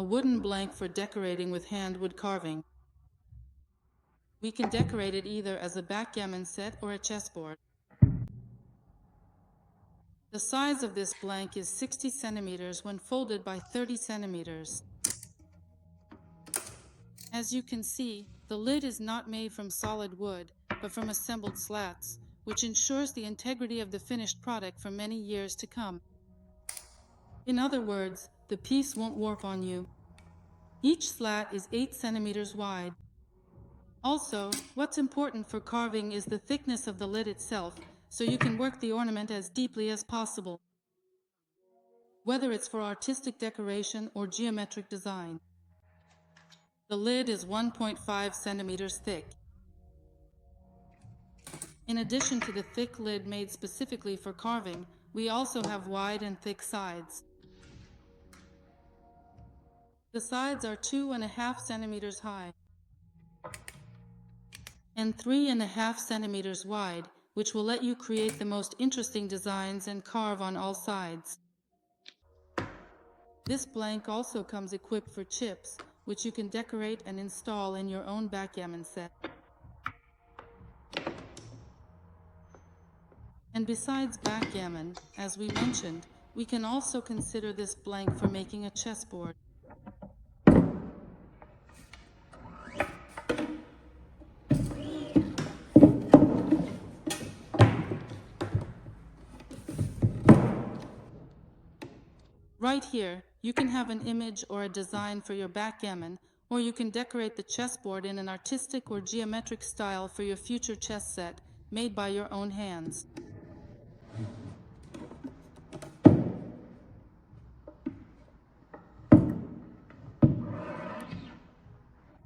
a wooden blank for decorating with hand wood carving. We can decorate it either as a backgammon set or a chessboard. The size of this blank is 60 centimeters when folded by 30 centimeters. As you can see, the lid is not made from solid wood, but from assembled slats, which ensures the integrity of the finished product for many years to come. In other words, the piece won't warp on you. Each slat is 8 centimeters wide. Also, what's important for carving is the thickness of the lid itself, so you can work the ornament as deeply as possible, whether it's for artistic decoration or geometric design. The lid is 1.5 centimeters thick. In addition to the thick lid made specifically for carving, we also have wide and thick sides. The sides are 2.5 centimeters high and 3.5 centimeters wide, which will let you create the most interesting designs and carve on all sides. This blank also comes equipped for chips, which you can decorate and install in your own backgammon set. And besides backgammon, as we mentioned, we can also consider this blank for making a chessboard. Right here, you can have an image or a design for your backgammon, or you can decorate the chessboard in an artistic or geometric style for your future chess set, made by your own hands.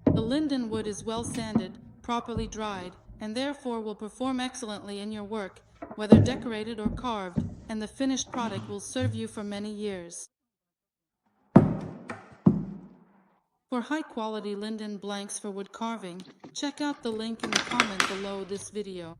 The linden wood is well sanded, properly dried, and therefore will perform excellently in your work, whether decorated or carved, and the finished product will serve you for many years. For high-quality linden blanks for wood carving, check out the link in the comment below this video.